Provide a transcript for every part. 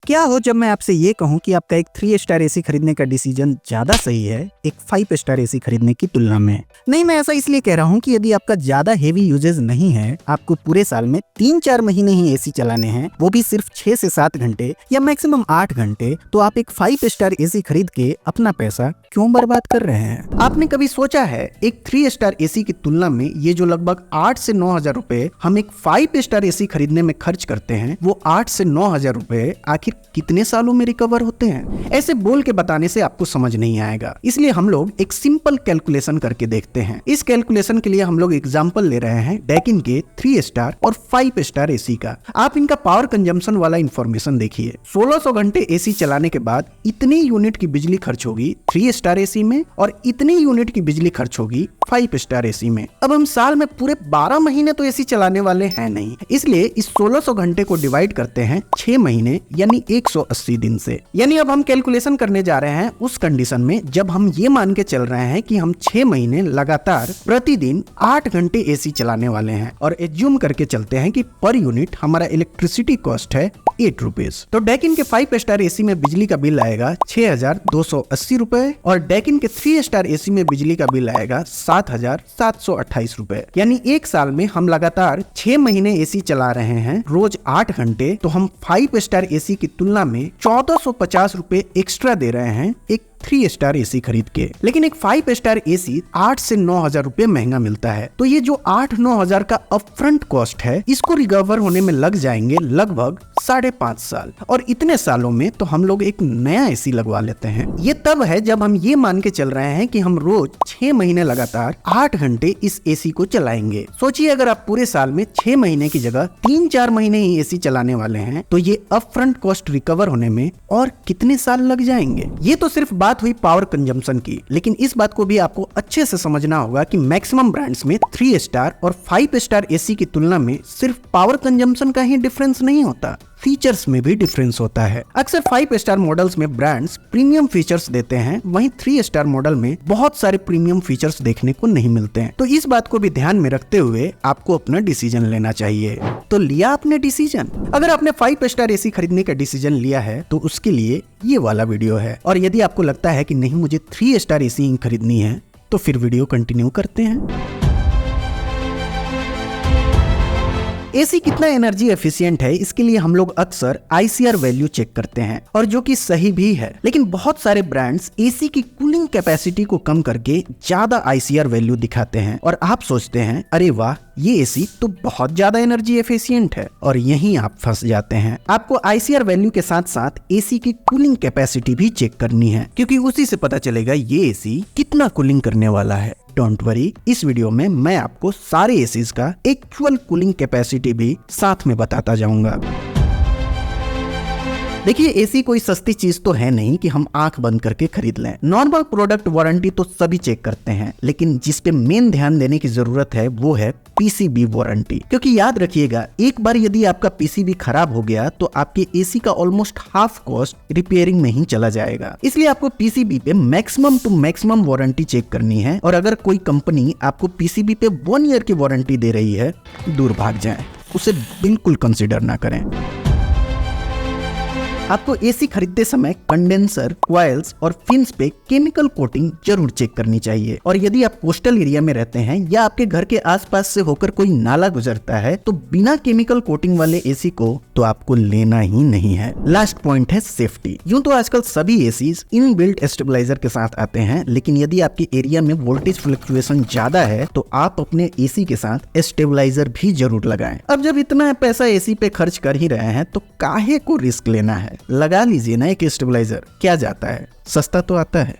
क्या हो जब मैं आपसे ये कहूँ कि आपका एक 3 स्टार एसी खरीदने का डिसीजन ज्यादा सही है एक 5 स्टार एसी खरीदने की तुलना में। नहीं, मैं ऐसा इसलिए कह रहा हूँ कि यदि आपका ज्यादा हेवी यूजेज नहीं है, आपको पूरे साल में 3-4 महीने ही एसी चलाने हैं, वो भी सिर्फ 6 से 7 घंटे या मैक्सिमम 8 घंटे, तो आप एक 5 स्टार एसी खरीद के अपना पैसा क्यों बर्बाद कर रहे हैं? आपने कभी सोचा है एक 3 स्टार एसी की तुलना में ये जो लगभग 8 से 9 हजार रुपए हम एक 5 स्टार एसी खरीदने में खर्च करते हैं, वो 8 से 9 हजार रुपए आखिर कितने सालों में रिकवर होते हैं? ऐसे बोल के बताने से आपको समझ नहीं आएगा, इसलिए हम लोग एक सिंपल कैलकुलेशन करके देखते हैं। इस कैलकुलेशन के लिए हम लोग एग्जांपल ले रहे हैं डैकिन के 3 स्टार और 5 स्टार एसी का। आप इनका पावर कंजम्पशन वाला इंफॉर्मेशन देखिए। 1600 घंटे एसी चलाने के बाद इतनी यूनिट की बिजली खर्च होगी 3 स्टार एसी में और इतनी यूनिट की बिजली खर्च होगी 5 स्टार एसी में। अब हम साल में पूरे 12 महीने तो एसी चलाने वाले हैं नहीं, इसलिए इस 1600 घंटे को डिवाइड करते हैं 6 महीने यानी 180 दिन से। यानी अब हम कैलकुलेशन करने जा रहे हैं उस कंडीशन में जब हम ये मान के चल रहे हैं कि हम 6 महीने लगातार प्रतिदिन 8 घंटे एसी चलाने वाले हैं और एज्यूम करके चलते हैं कि पर यूनिट हमारा इलेक्ट्रिसिटी कॉस्ट है 8 रुपीज। तो डैकिन के 5 स्टार एसी में बिजली का बिल आएगा 6,280 रुपए और डैकिन के 3 स्टार एसी में बिजली का बिल आएगा 7,728 रुपए। यानी एक साल में हम लगातार 6 महीने एसी चला रहे हैं रोज 8 घंटे, तो हम 5 स्टार एसी की तुलना में 1450 रुपए एक्स्ट्रा दे रहे हैं एक 3 स्टार एसी खरीद के। लेकिन एक 5 स्टार एसी 8 से 9 हजार रुपए महंगा मिलता है, तो ये जो 8-9 हजार का अपफ्रंट कॉस्ट है, इसको रिकवर होने में लग जाएंगे लगभग 5.5 साल। और इतने सालों में तो हम लोग एक नया एसी लगवा लेते हैं। ये तब है जब हम ये मान के चल रहे हैं कि हम रोज 6 महीने लगातार 8 घंटे इस एसी को चलाएंगे। सोचिए अगर आप पूरे साल में 6 महीने की जगह 3-4 महीने ही एसी चलाने वाले हैं, तो ये अपफ्रंट कॉस्ट रिकवर होने में और कितने साल लग जाएंगे। ये तो सिर्फ बात हुई पावर कंजम्पशन की, लेकिन इस बात को भी आपको अच्छे से समझना होगा कि मैक्सिमम ब्रांड्स में 3 स्टार और 5 स्टार एसी की तुलना में सिर्फ पावर कंजम्पशन का ही डिफरेंस नहीं होता, फीचर्स में भी डिफरेंस होता है। अक्सर 5 स्टार मॉडल्स में ब्रांड्स प्रीमियम फीचर्स देते हैं, वहीं 3 स्टार मॉडल में बहुत सारे प्रीमियम फीचर्स देखने को नहीं मिलते हैं। तो इस बात को भी ध्यान में रखते हुए आपको अपना डिसीजन लेना चाहिए। तो लिया आपने डिसीजन? अगर आपने 5 स्टार एसी खरीदने का डिसीजन लिया है तो उसके लिए ये वाला वीडियो है, और यदि आपको लगता है कि नहीं मुझे 3 स्टार एसी खरीदनी है तो फिर वीडियो कंटिन्यू करते हैं। एसी कितना एनर्जी एफिशिएंट है, इसके लिए हम लोग अक्सर ICR वैल्यू चेक करते हैं, और जो कि सही भी है। लेकिन बहुत सारे ब्रांड्स एसी की कूलिंग कैपेसिटी को कम करके ज्यादा ICR वैल्यू दिखाते हैं, और आप सोचते हैं अरे वाह ये एसी तो बहुत ज्यादा एनर्जी एफिशिएंट है, और यहीं आप फंस जाते हैं। आपको ICR वैल्यू के साथ साथ एसी की कूलिंग कैपेसिटी भी चेक करनी है, क्योंकि उसी से पता चलेगा ये एसी कितना कूलिंग करने वाला है। डोंट वरी, इस वीडियो में मैं आपको सारे एसीज का एक्चुअल कूलिंग कैपेसिटी भी साथ में बताता जाऊंगा। देखिए, एसी कोई सस्ती चीज तो है नहीं कि हम आंख बंद करके खरीद लें। नॉर्मल प्रोडक्ट वारंटी तो सभी चेक करते हैं, लेकिन जिस पे मेन ध्यान देने की जरूरत है वो है PCB वारंटी। क्योंकि याद रखिएगा, एक बार यदि आपका PCB खराब हो गया तो आपके एसी का ऑलमोस्ट हाफ कॉस्ट रिपेयरिंग में ही चला जाएगा। इसलिए आपको PCB पे maximum to maximum warranty check करनी है, और अगर कोई कंपनी आपको PCB पे 1 ईयर की वारंटी दे रही है, दूर भाग जाएं, उसे बिल्कुल कंसिडर ना करें। आपको एसी खरीदते समय कंडेंसर, कॉइल्स और फिन्स पे केमिकल कोटिंग जरूर चेक करनी चाहिए। और यदि आप कोस्टल एरिया में रहते हैं या आपके घर के आसपास से होकर कोई नाला गुजरता है, तो बिना केमिकल कोटिंग वाले एसी को तो आपको लेना ही नहीं है। लास्ट पॉइंट है सेफ्टी। यूं तो आजकल सभी एसीज इनबिल्ट स्टेबलाइजर के साथ आते हैं, लेकिन यदि आपके एरिया में वोल्टेज फ्लक्चुएशन ज्यादा है तो आप अपने एसी के साथ स्टेबलाइजर भी जरूर लगाएं। अब जब इतना पैसा एसी पे खर्च कर ही रहे हैं तो काहे को रिस्क लेना है, लगा लीजिए ना एक स्टेबलाइजर। क्या जाता है, सस्ता तो आता है।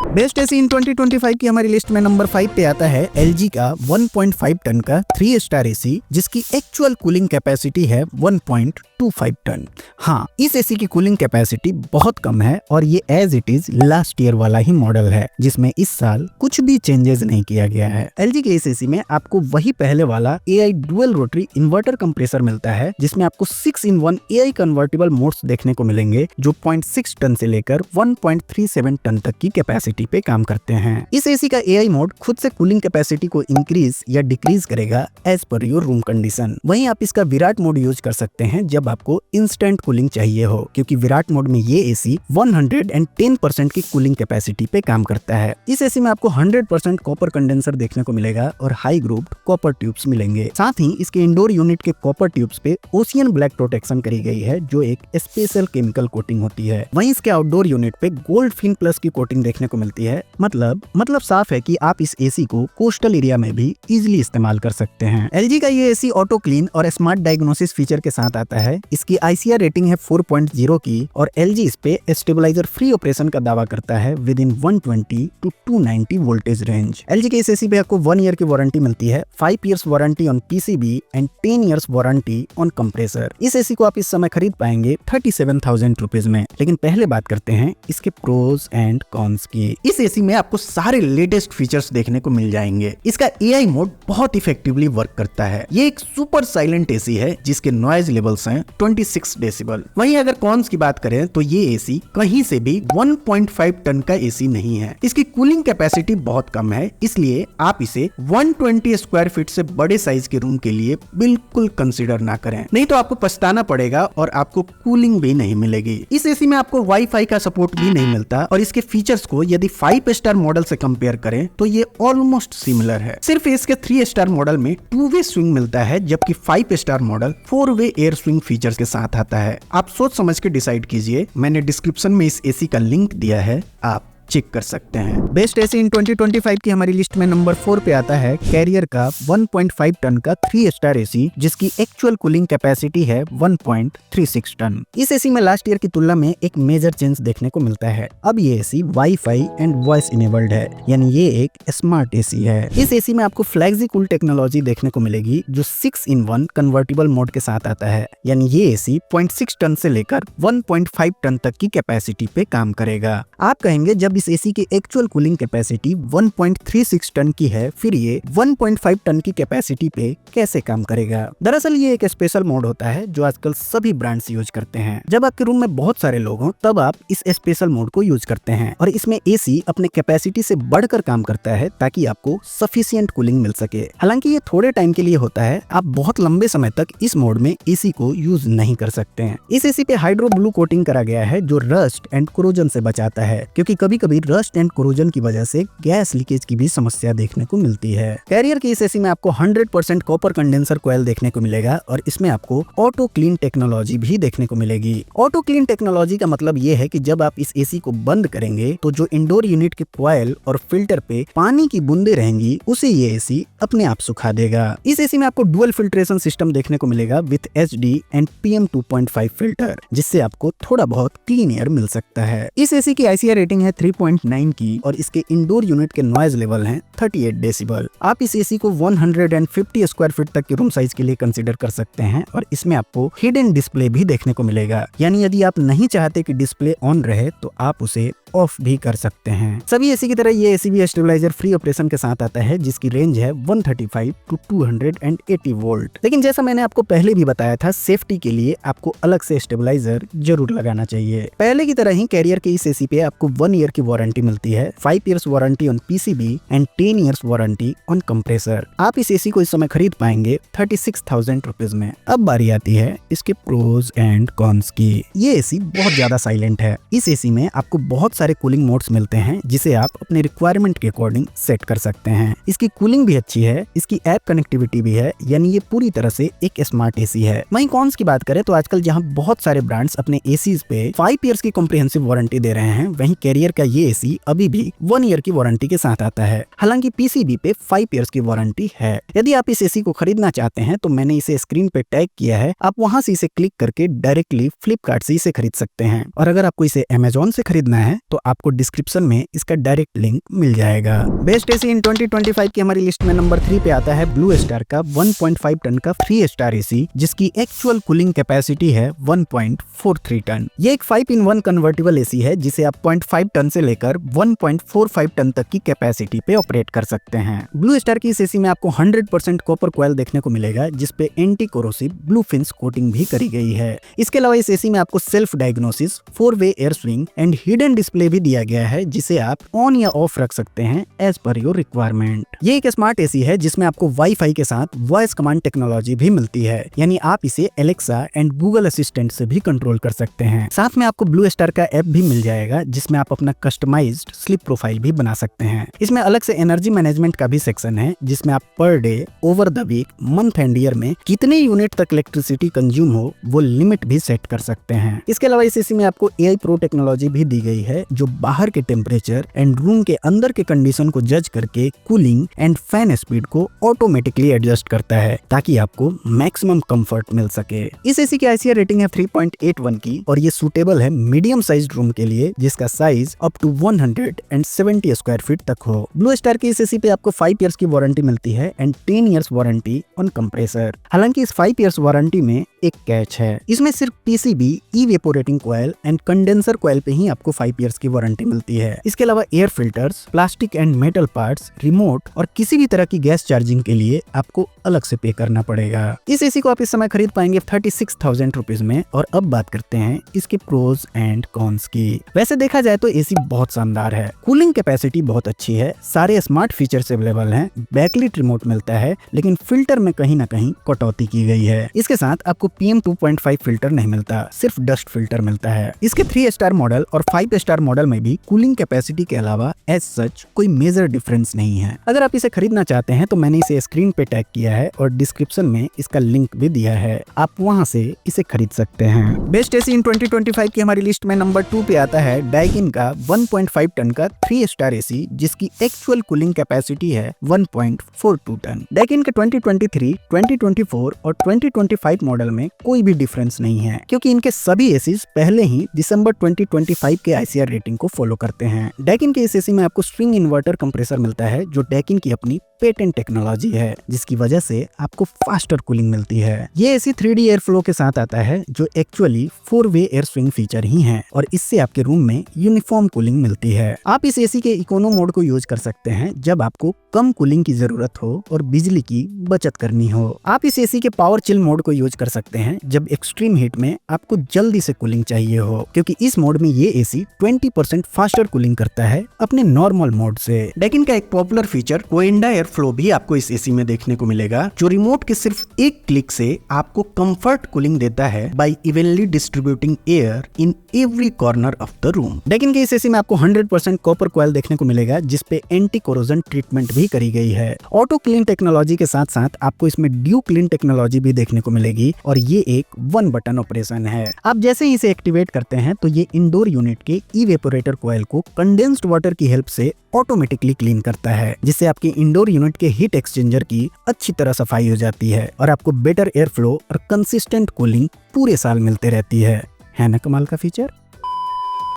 बेस्ट एसी इन 2025 की हमारी लिस्ट में नंबर 5 पे आता है LG का 1.5 टन का 3 स्टार एसी, जिसकी एक्चुअल कूलिंग कैपेसिटी है 1.25 टन। हाँ, इस एसी की कूलिंग कैपेसिटी बहुत कम है, और ये as it is last year वाला ही मॉडल है, जिसमें इस साल कुछ भी चेंजेस नहीं किया गया है। LG के इस एसी में आपको वही पहले वाला AI dual rotary inverter compressor मिलता है, जिसमें आपको 6-in-1 AI कन्वर्टेबल मोड्स देखने को मिलेंगे, जो 0.6 टन से लेकर 1.37 टन तक की कैपेसिटी पे काम करते हैं। इस एसी का AI मोड खुद से कूलिंग कैपेसिटी को इंक्रीज या डिक्रीज करेगा as per your room condition. वहीं आप इसका विराट मोड यूज कर सकते हैं जब आपको इंस्टेंट कूलिंग चाहिए हो, क्योंकि विराट मोड में ये एसी 110% की कूलिंग कैपेसिटी पे काम करता है। इस एसी में आपको 100% कॉपर कंडेंसर देखने को मिलेगा और हाई ग्रुप्ड कॉपर ट्यूब्स मिलेंगे। साथ ही इसके इंडोर यूनिट के कॉपर ट्यूब्स पे ओशियन ब्लैक प्रोटेक्शन करी गई है, जो एक स्पेशल केमिकल कोटिंग होती है। वहीं इसके आउटडोर यूनिट पे गोल्ड फिन प्लस की कोटिंग देखने को मिलती है। मतलब साफ है कि आप इस एसी को कोस्टल एरिया में भी इजीली इस्तेमाल कर सकते हैं। एलजी का ये एसी ऑटो क्लीन और स्मार्ट डायग्नोसिस फीचर के साथ आता है। इसकी ICR रेटिंग है 4.0 की और एलजी इस पे स्टेबलाइजर फ्री ऑपरेशन का दावा करता है with in 120 to 290 voltage range. LG के इस एसी पे आपको 1 ईयर की वारंटी मिलती है, 5 years warranty on PCB and 10 years warranty on compressor. इस एसी को आप इस समय खरीद पाएंगे 37,000 रुपीज में। लेकिन पहले बात करते हैं इसके प्रोज एंड कॉन्स की। इस एसी में आपको सारे लेटेस्ट फीचर्स देखने को मिल जाएंगे। इसका AI मोड बहुत इफेक्टिवली वर्क करता है। ये एक सुपर साइलेंट एसी है जिसके नॉइज लेवल्स हैं 26 डेसिबल। वहीं अगर कॉन्स की बात करें तो ये एसी कहीं से भी 1.5 टन का एसी नहीं है। इसकी कूलिंग कैपेसिटी बहुत कम है, इसलिए आप इसे 120 स्क्वायर फीट से बड़े साइज के रूम के लिए बिल्कुल कंसीडर ना करें, नहीं तो आपको पछताना पड़ेगा और आपको कूलिंग भी नहीं मिलेगी। इस एसी में आपको वाईफाई का सपोर्ट भी नहीं मिलता और इसके फीचर्स को यदि 5 स्टार मॉडल से कंपेयर करें तो ये ऑलमोस्ट सिमिलर है। सिर्फ इसके 3 स्टार मॉडल में 2-वे स्विंग मिलता है, जबकि 5 स्टार मॉडल 4-वे एयर स्विंग फीचर्स के साथ आता है। आप सोच समझ के डिसाइड कीजिए। मैंने डिस्क्रिप्शन में इस एसी का लिंक दिया है, आप चेक कर सकते हैं। बेस्ट एसी इन 2025 की हमारी लिस्ट में नंबर 4 पे आता है कैरियर का 1.5 टन का 3 स्टार एसी, जिसकी एक्चुअल कूलिंग कैपेसिटी है 1.36 टन। इस एसी में लास्ट ईयर की तुलना में एक मेजर चेंज देखने को मिलता है। अब ये AC wifi and voice enabled है, यानी ये एक स्मार्ट एसी है। इस एसी में आपको फ्लेक्सी कूल टेक्नोलॉजी देखने को मिलेगी, जो 6-in-1 कन्वर्टेबल मोड के साथ आता है। यानी ये एसी 0.6 टन से लेकर 1.5 टन तक की कैपेसिटी पे काम करेगा। आप कहेंगे जब इस एसी की एक्चुअल कूलिंग कैपेसिटी 1.36 टन की है, फिर ये 1.5 टन की कैपेसिटी पे कैसे काम करेगा? दरअसल ये एक स्पेशल मोड होता है जो आजकल सभी ब्रांड्स यूज करते हैं। जब आपके रूम में बहुत सारे लोग हों तब आप इस स्पेशल मोड को यूज करते हैं और इसमें एसी अपने कैपेसिटी से बढ़कर काम करता है ताकि आपको सफिशिएंट कूलिंग मिल सके। हालांकि ये थोड़े टाइम के लिए होता है, आप बहुत लंबे समय तक इस मोड में एसी को यूज नहीं कर सकते हैं। इस एसी पे हाइड्रो ब्लू कोटिंग करा गया है जो रस्ट एंड कोरोजन से बचाता है, क्योंकि कभी कभी रस्ट एंड कोरोजन की वजह से गैस लीकेज की भी समस्या देखने को मिलती है। कैरियर की इस एसी में आपको 100% कॉपर कंडेंसर कॉइल देखने को मिलेगा और इसमें आपको ऑटो क्लीन टेक्नोलॉजी भी देखने को मिलेगी। ऑटो क्लीन टेक्नोलॉजी का मतलब ये है कि जब आप इस एसी को बंद करेंगे तो जो इंडोर यूनिट के कॉइल और फिल्टर पे पानी की बूंदे रहेंगी उसे ये एसी अपने आप सुखा देगा। इस एसी में आपको डुअल फिल्ट्रेशन सिस्टम देखने को मिलेगा with HD and PM 2.5 filter, जिससे आपको थोड़ा बहुत क्लीन एयर मिल सकता है। इस एसी की ICR रेटिंग है 3.9 की और इसके इंडोर यूनिट के नॉइज लेवल हैं 38 डेसिबल। आप इस एसी को 150 स्क्वायर फीट तक के रूम साइज के लिए कंसीडर कर सकते हैं और इसमें आपको हिडन डिस्प्ले भी देखने को मिलेगा, यानी यदि आप नहीं चाहते कि डिस्प्ले ऑन रहे तो आप उसे ऑफ भी कर सकते हैं। सभी एसी की तरह ये एसी भी स्टेबलाइजर फ्री ऑपरेशन के साथ आता है, जिसकी रेंज है 135 to 280 वोल्ट। लेकिन जैसा मैंने आपको पहले भी बताया था, सेफ्टी के लिए आपको अलग से स्टेबलाइजर जरूर लगाना चाहिए। पहले की तरह ही कैरियर के इस एसी पे आपको 1 ईयर की वारंटी मिलती है, 5 years warranty on PCB and 10 years warranty on compressor. आप इस एसी को इस समय खरीद पाएंगे 36,000 रुपीज में। अब बारी आती है इसके प्रोज एंड कॉन्स की। ये एसी बहुत ज्यादा साइलेंट है। इस एसी में आपको बहुत सारे कूलिंग मोड्स मिलते हैं जिसे आप अपने रिक्वायरमेंट के अकॉर्डिंग सेट कर सकते हैं। इसकी कूलिंग भी अच्छी है, इसकी ऐप कनेक्टिविटी भी है, यानी ये पूरी तरह से एक स्मार्ट एसी है। वहीं कॉन्स की बात करें तो आजकल जहां बहुत सारे ब्रांड्स अपने एसीज पे 5 इयर्स की कॉम्प्रिहेंसिव वारंटी दे रहे हैं, वहीं कैरियर का ये एसी अभी भी 1 ईयर की वारंटी के साथ आता है। हालांकि पीसीबी पे 5 इयर्स की वारंटी है। यदि आप इस एसी को खरीदना चाहते हैं तो मैंने इसे स्क्रीन पे टैग किया है, आप वहां से इसे क्लिक करके डायरेक्टली फ्लिपकार्ट से इसे खरीद सकते हैं। और अगर आपको इसे अमेजोन से खरीदना है तो आपको डिस्क्रिप्शन में इसका डायरेक्ट लिंक मिल जाएगा। बेस्ट एसी इन 2025 की हमारी लिस्ट में नंबर 3 पे आता है ब्लू स्टार का 1.5 टन का 3 स्टार एसी, जिसकी एक्चुअल कूलिंग कैपेसिटी है 1.43 टन। ये एक 5-in-1 कन्वर्टेबल एसी है जिसे आप 0.5 टन से लेकर 1.45 टन तक की कैपेसिटी पे ऑपरेट कर सकते हैं। ब्लू स्टार की इस एसी में आपको 100% कॉपर कॉइल देखने को मिलेगा, जिसपे anti corrosive blue fins coating भी करी गई है। इसके अलावा इस एसी में आपको सेल्फ डायग्नोसिस, 4-वे air swing and hidden display display भी दिया गया है जिसे आप ऑन या ऑफ रख सकते हैं एज पर योर रिक्वायरमेंट। ये एक स्मार्ट एसी है जिसमें आपको वाईफाई के साथ वॉइस कमांड टेक्नोलॉजी भी मिलती है, यानी आप इसे एलेक्सा एंड गूगल असिस्टेंट से भी कंट्रोल कर सकते हैं। साथ में आपको ब्लू स्टार का ऐप भी मिल जाएगा जिसमें आप अपना कस्टमाइज्ड स्लीप प्रोफाइल भी बना सकते हैं। इसमें अलग से एनर्जी मैनेजमेंट का भी सेक्शन है जिसमें आप per day, over the week, month and year में कितने यूनिट तक इलेक्ट्रिसिटी कंज्यूम हो वो लिमिट भी सेट कर सकते हैं। इसके अलावा इस एसी में आपको AI प्रो टेक्नोलॉजी भी दी गई है जो बाहर के टेम्परेचर एंड रूम के अंदर के कंडीशन को जज करके कूलिंग एंड फैन स्पीड को ऑटोमेटिकली एडजस्ट करता है ताकि आपको मैक्सिमम कंफर्ट मिल सके। इस एसी की ICR रेटिंग है 3.81 की और ये सूटेबल है मीडियम साइज्ड रूम के लिए जिसका size up to 170 square feet तक हो। ब्लू स्टार की इस एसी पे आपको 5 इयर्स की वारंटी मिलती है and 10 years warranty on compressor. हालांकि इस 5 इयर्स वारंटी में एक कैच है, इसमें सिर्फ PCB, evaporating coil and condenser coil पे ही आपको 5 इयर्स की वारंटी मिलती है। इसके अलावा air filters, plastic and metal parts, remote और किसी भी तरह की गैस चार्जिंग के लिए आपको अलग से पे करना पड़ेगा। इस एसी को आप इस समय खरीद पाएंगे 36,000 रुपीज में। और अब बात करते हैं इसके प्रोज एंड कॉन्स की। वैसे देखा जाए तो एसी बहुत शानदार है, कूलिंग कैपेसिटी बहुत अच्छी है, सारे स्मार्ट फीचर्स अवेलेबल हैं, बैकलिट रिमोट मिलता है, लेकिन फिल्टर में कहीं ना कहीं कटौती की गई है। इसके साथ आपको PM 2.5 फिल्टर नहीं मिलता, सिर्फ डस्ट फिल्टर मिलता है। इसके 3 स्टार मॉडल और 5 स्टार मॉडल में भी कूलिंग कैपेसिटी के अलावा एज सच कोई मेजर डिफरेंस नहीं है। अगर आप इसे खरीदना चाहते हैं तो मैंने इसे स्क्रीन पे टैग किया है और डिस्क्रिप्शन में इसका लिंक भी दिया है, आप वहां से इसे खरीद सकते हैं। बेस्ट एसी इन 2025 की हमारी लिस्ट में नंबर 2 पे आता है डाइकिन का 1.5 टन का 3 स्टार एसी जिसकी एक्चुअल कूलिंग कैपेसिटी है 1.42 टन। डाइकिन के 2023, 2024 और 2025 मॉडल में कोई भी डिफरेंस नहीं है क्योंकि इनके सभी एसीज पहले ही दिसंबर 2025 के ICR रेटिंग को फॉलो करते हैं। डाइकिन के इस एसी में आपको स्ट्रिंग इन्वर्टर कंप्रेसर मिलता है जो डाइकिन की अपनी पेटेंट टेक्नोलॉजी है जिसकी वजह से आपको फास्टर कूलिंग मिलती है। ये एसी 3D एयर फ्लो के साथ आता है जो एक्चुअली 4-वे एयर स्विंग फीचर ही है और इससे आपके रूम में यूनिफॉर्म कूलिंग मिलती है। आप इस एसी के इकोनो मोड को यूज कर सकते हैं जब आपको कम कूलिंग की जरूरत हो और बिजली की बचत करनी हो। आप इस एसी के पावर चिल मोड को यूज कर सकते हैं जब एक्सट्रीम हीट में आपको जल्दी से कूलिंग चाहिए हो, क्योंकि इस मोड में ये एसी 20% फास्टर कूलिंग करता है अपने नॉर्मल मोड से। डाइकिन का एक पॉपुलर फीचर कोएंडा एयर फ्लो भी आपको इस एसी में देखने को मिलेगा जो रिमोट के सिर्फ एक क्लिक से आपको कंफर्ट कूलिंग देता है by evenly distributing air in every corner of the room. Daikin के इस एसी में आपको 100% कॉपर कॉइल देखने को मिलेगा जिसपे एंटी कोरोजन ट्रीटमेंट भी करी गई है। ऑटो क्लीन टेक्नोलॉजी के साथ साथ आपको इसमें ड्यू क्लीन टेक्नोलॉजी भी देखने को मिलेगी और ये एक 1 बटन ऑपरेशन है। आप जैसे ही इसे एक्टिवेट करते हैं तो ये इंडोर यूनिट के इवेपोरेटर कॉइल को कंडेंस्ड वाटर की हेल्प से ऑटोमेटिकली क्लीन करता है जिससे आपके इंडोर यूनिट के हीट एक्सचेंजर की अच्छी तरह सफाई हो जाती है और आपको बेटर एयर फ्लो और कंसिस्टेंट कूलिंग पूरे साल मिलते रहती है ना कमाल का फीचर।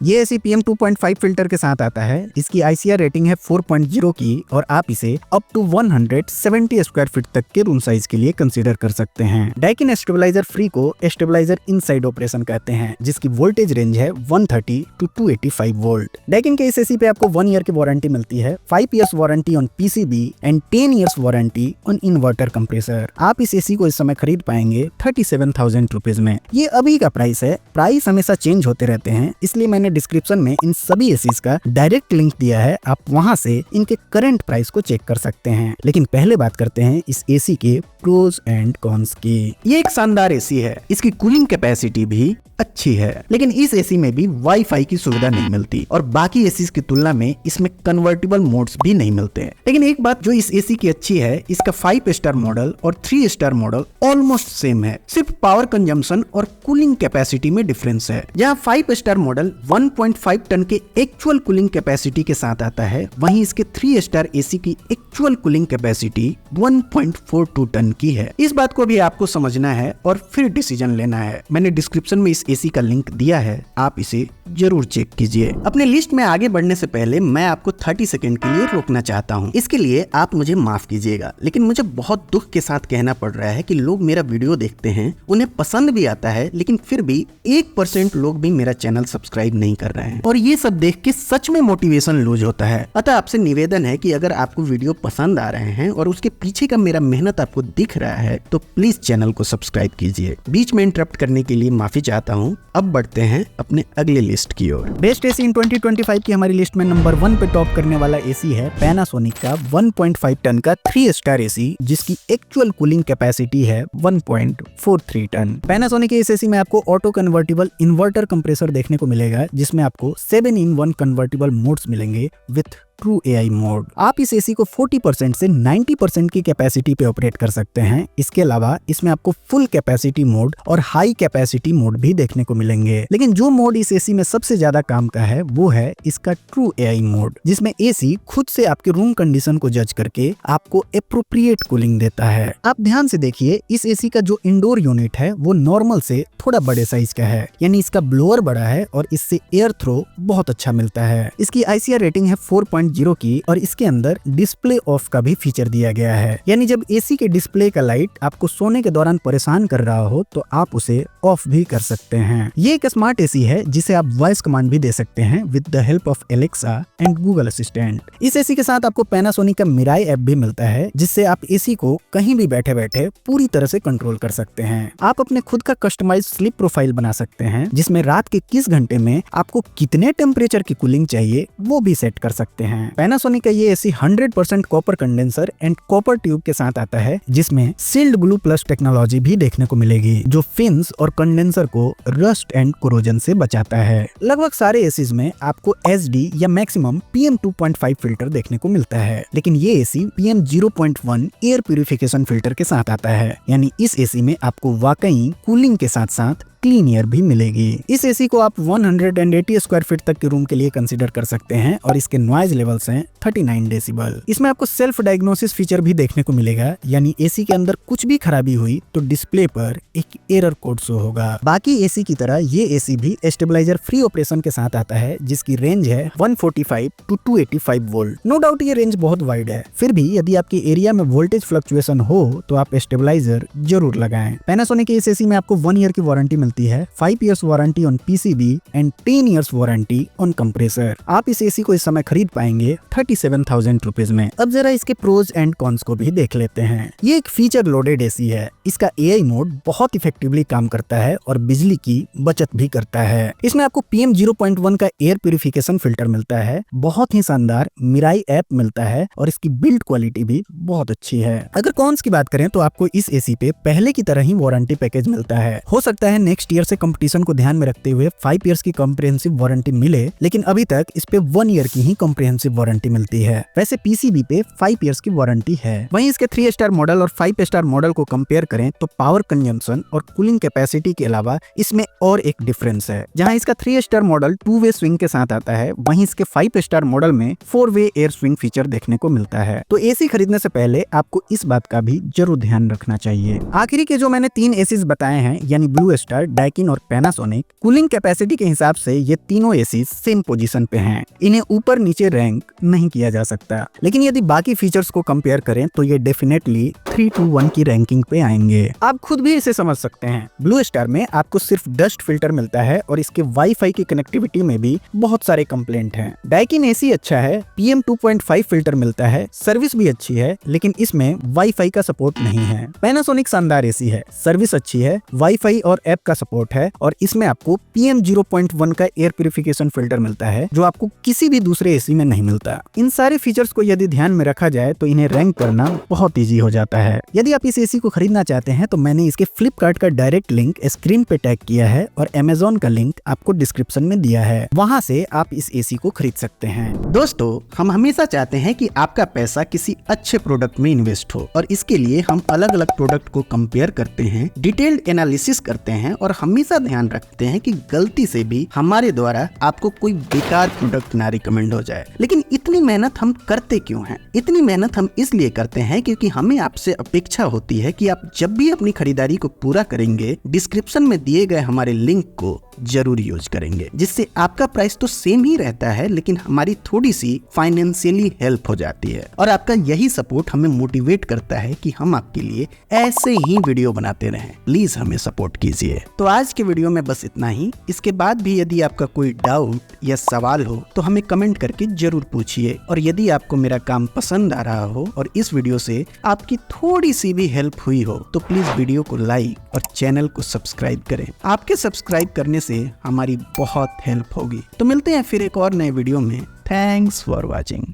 ये एसी PM 2.5 फिल्टर के साथ आता है। इसकी ICR रेटिंग है 4.0 की और आप इसे अप टू 170 स्क्वायर फीट तक के रूम साइज के लिए कंसीडर कर सकते हैं। डाइकिन स्टेबलाइजर फ्री को स्टेबलाइजर इनसाइड ऑपरेशन कहते हैं जिसकी वोल्टेज रेंज है 130 to 285 वोल्ट। डाइकिन के इस एसी पे आपको 1 ईयर की वारंटी मिलती है, 5 years warranty on PCB and 10 years warranty on inverter compressor. आप इस एसी को इस समय खरीद पाएंगे 37,000 रुपीज में। ये अभी का प्राइस है, प्राइस हमेशा चेंज होते रहते हैं, इसलिए मैंने डिस्क्रिप्शन में इन सभी एसीज का डायरेक्ट लिंक दिया है, आप वहां से इनके करंट प्राइस को चेक कर सकते हैं। लेकिन पहले बात करते हैं इस एसी के प्रोज एंड कॉन्स की। ये एक शानदार एसी है, इसकी कूलिंग कैपेसिटी भी अच्छी है, लेकिन इस एसी में भी वाईफाई की सुविधा नहीं मिलती और बाकी एसीज की तुलना में इसमें कन्वर्टेबल मोड्स भी नहीं मिलते हैं। लेकिन एक बात जो इस एसी की अच्छी है, इसका 5 स्टार मॉडल और 3 स्टार मॉडल ऑलमोस्ट सेम है, सिर्फ पावर कंजम्पशन और कूलिंग कैपेसिटी में डिफरेंस है। जहां 5 स्टार मॉडल 1.5 टन के एक्चुअल कूलिंग कैपेसिटी के साथ आता है, वहीं इसके 3 स्टार एसी की एक्चुअल कूलिंग कैपेसिटी 1.42 टन की है। इस बात को भी आपको समझना है और फिर डिसीजन लेना है। मैंने डिस्क्रिप्शन में इस एसी का लिंक दिया है, आप इसे जरूर चेक कीजिए। अपने लिस्ट में आगे बढ़ने से पहले मैं आपको 30 सेकंड के लिए रोकना चाहता हूं। इसके लिए आप मुझे माफ कीजिएगा, लेकिन मुझे बहुत दुख के साथ कहना पड़ रहा है कि लोग मेरा वीडियो देखते हैं, उन्हें पसंद भी आता है, लेकिन फिर भी 1% लोग भी मेरा चैनल सब्सक्राइब नहीं कर रहे हैं और ये सब देख के सच में मोटिवेशन लूज होता है। अतः आपसे निवेदन है कि अगर आपको वीडियो पसंद आ रहे हैं और उसके पीछे का मेरा मेहनत आपको दिख रहा है तो प्लीज चैनल को सब्सक्राइब कीजिए। बीच में इंटरप्ट करने के लिए माफी चाहता हूँ। अब बढ़ते हैं अपने अगले लिस्ट लिस्ट की ओर। बेस्ट एसी इन 2025 की हमारी लिस्ट में नंबर 1 पे टॉप करने वाला एसी है पैनासोनिक का 1.5 टन का 3 स्टार एसी, जिसकी एक्चुअल कूलिंग कैपेसिटी है 1.43 टन। पैनासोनिक के इस एसी में आपको ऑटो कन्वर्टेबल इन्वर्टर कंप्रेसर देखने को मिलेगा, जिसमें आपको 7-in-1 कन्वर्टेबल मोड्स मिलेंगे विथ ट्रू AI मोड। आप इस एसी को 40% से 90% की कैपेसिटी पे ऑपरेट कर सकते हैं। इसके अलावा इसमें आपको फुल कैपेसिटी मोड और हाई कैपेसिटी मोड भी देखने को मिलेंगे, लेकिन जो मोड इस एसी में सबसे ज्यादा काम का है वो है इसका ट्रू AI मोड, जिसमें एसी खुद से आपके रूम कंडीशन को जज करके आपको एप्रोप्रिएट कूलिंग देता है। आप ध्यान से देखिए, इस एसी का जो इंडोर यूनिट है वो नॉर्मल से थोड़ा बड़े साइज का है, यानी इसका ब्लोअर बड़ा है और इससे एयर थ्रो बहुत अच्छा मिलता है। इसकी ICR रेटिंग है 4.0 की और इसके अंदर डिस्प्ले ऑफ का भी फीचर दिया गया है, यानी जब एसी के डिस्प्ले का लाइट आपको सोने के दौरान परेशान कर रहा हो तो आप उसे ऑफ भी कर सकते हैं। ये एक स्मार्ट एसी है जिसे आप वॉइस कमांड भी दे सकते हैं with the help of Alexa and Google assistant. इस एसी के साथ आपको पैनासोनिक का मिराई ऐप भी मिलता है, जिससे आप एसी को कहीं भी बैठे बैठे पूरी तरह से कंट्रोल कर सकते हैं। आप अपने खुद का कस्टमाइज्ड स्लीप प्रोफाइल बना सकते हैं, जिसमें रात के किस घंटे में आपको कितने टेम्परेचर की कूलिंग चाहिए वो भी सेट कर सकते हैं। पैनासोनिक का ये AC 100% copper condenser and copper tube के साथ आता है, जिसमें सील्ड ग्लू प्लस टेक्नोलॉजी भी देखने को मिलेगी, जो फिन्स और कंडेंसर को रस्ट एंड कोरोजन से बचाता है। लगभग सारे एसीज में आपको SD या मैक्सिमम PM 2.5 फिल्टर देखने को मिलता है, लेकिन ये AC PM 0.1 air purification filter के साथ आता है, यानी इस एसी में आपको वाकई कूलिंग के साथ साथ क्लीन एयर भी मिलेगी। इस एसी को आप 180 स्क्वायर फीट तक के रूम के लिए कंसीडर कर सकते हैं और इसके नॉइज लेवल्स हैं 39 डेसिबल। इसमें आपको सेल्फ डायग्नोसिस फीचर भी देखने को मिलेगा, यानी एसी के अंदर कुछ भी खराबी हुई तो डिस्प्ले पर एक एरर कोड शो होगा। बाकी एसी की तरह ये एसी भी स्टेबलाइजर फ्री ऑपरेशन के साथ आता है, जिसकी रेंज है 145 to 285 वोल्ट। नो डाउट ये रेंज बहुत वाइड है, फिर भी यदि आपके एरिया में वोल्टेज फ्लक्चुएशन हो तो आप स्टेबलाइजर जरूर लगाएं। पैनासोनिक के इस एसी में आपको 1 ईयर की वारंटी मिलती है, 5 years warranty on PCB and 10 years warranty on compressor. आप इस एसी को इस समय खरीद पाएंगे 37,000 रुपीज में। अब जरा इसके प्रोज एंड कॉन्स को भी देख लेते हैं। ये एक फीचर लोडेड एसी है। इसका AI मोड बहुत इफेक्टिवली काम करता है और बिजली की बचत भी करता है। इसमें आपको PM 0.1 का एयर प्यूरिफिकेशन फिल्टर मिलता है, बहुत ही शानदार मिराई ऐप मिलता है और इसकी बिल्ड क्वालिटी भी बहुत अच्छी है। अगर कॉन्स की बात करें तो आपको इस एसी पे पहले की तरह ही वारंटी पैकेज मिलता है। हो सकता है नेक्स्ट ईयर से कंपटीशन को ध्यान में रखते हुए 5 इयर्स की कॉम्प्रिहेंसिव वारंटी मिले, लेकिन अभी तक इस पे 1 ईयर की ही कॉम्प्रिहेंसिव वारंटी मिलती है। वैसे PCB पे 5 इयर्स की वारंटी है। वहीं इसके 3 स्टार मॉडल और 5 स्टार मॉडल को कंपेयर करें तो पावर कंजम्पशन और कूलिंग कैपेसिटी के अलावा इसमें और एक डिफरेंस है। जहां इसका 3 स्टार मॉडल 2-वे स्विंग के साथ आता है, वहीं इसके 5 स्टार मॉडल में 4-वे एयर स्विंग फीचर देखने को मिलता है। तो एसी खरीदने से पहले आपको इस बात का भी जरूर ध्यान रखना चाहिए। आखिरी के जो मैंने 3 एसीज बताए हैं, यानी ब्लू स्टार, डाइकिन और पैनासोनिक, कूलिंग कैपेसिटी के हिसाब से ये तीनों एसी सेम पोजीशन पे हैं। इन्हें ऊपर नीचे रैंक नहीं किया जा सकता, लेकिन यदि बाकी फीचर्स को कंपेयर करें तो ये डेफिनेटली 3-1 की रैंकिंग पे आएंगे। आप खुद भी इसे समझ सकते हैं। ब्लू स्टार में आपको सिर्फ डस्ट फिल्टर मिलता है और इसके वाईफाई की कनेक्टिविटी में भी बहुत सारे कंप्लेंट हैं। डाइकिन एसी अच्छा है, PM 2.5 फिल्टर मिलता है, सर्विस भी अच्छी है, लेकिन इसमें वाईफाई का सपोर्ट नहीं है। पैनासोनिक शानदार एसी है, सर्विस अच्छी है, वाईफाई और ऐप का सपोर्ट है और इसमें आपको PM 0.1 का एयर प्यूरिफिकेशन फिल्टर मिलता है, जो आपको किसी भी दूसरे एसी में नहीं मिलता। इन सारे फीचर्स को यदि ध्यान में रखा जाए तो इन्हें रैंक करना बहुत इजी हो जाता है। यदि आप इस एसी को खरीदना चाहते हैं तो मैंने इसके फ्लिपकार्ट का डायरेक्ट लिंक स्क्रीन पे टैग किया है और Amazon का लिंक आपको डिस्क्रिप्शन में दिया है, वहां से आप इस एसी को खरीद सकते हैं। दोस्तों, हम हमेशा चाहते हैं कि आपका पैसा किसी अच्छे प्रोडक्ट में इन्वेस्ट हो और इसके लिए हम अलग अलग प्रोडक्ट को कंपेयर करते हैं, डिटेल्ड एनालिसिस करते हैं और हमेशा ध्यान रखते हैं कि गलती से भी हमारे द्वारा आपको कोई बेकार प्रोडक्ट ना रिकमेंड हो जाए। लेकिन इतनी मेहनत हम करते क्यों हैं? इतनी मेहनत हम इसलिए करते हैं क्योंकि हमें आपसे अपेक्षा होती है कि आप जब भी अपनी खरीदारी को पूरा करेंगे, डिस्क्रिप्शन में दिए गए हमारे लिंक को जरूर यूज करेंगे, जिससे आपका प्राइस तो सेम ही रहता है लेकिन हमारी थोड़ी सी फाइनेंशियली हेल्प हो जाती है और आपका यही सपोर्ट हमें मोटिवेट करता है कि हम आपके लिए ऐसे ही वीडियो बनाते रहें। प्लीज हमें सपोर्ट कीजिए। तो आज के वीडियो में बस इतना ही। इसके बाद भी यदि आपका कोई डाउट या सवाल हो तो हमें कमेंट करके जरूर पूछिए। और यदि आपको मेरा काम पसंद आ रहा हो और इस वीडियो से आपकी थोड़ी सी भी हेल्प हुई हो तो प्लीज वीडियो को लाइक और चैनल को सब्सक्राइब करें। आपके सब्सक्राइब करने से हमारी बहुत हेल्प होगी। तो मिलते हैं फिर एक और नए वीडियो में। Thanks for watching.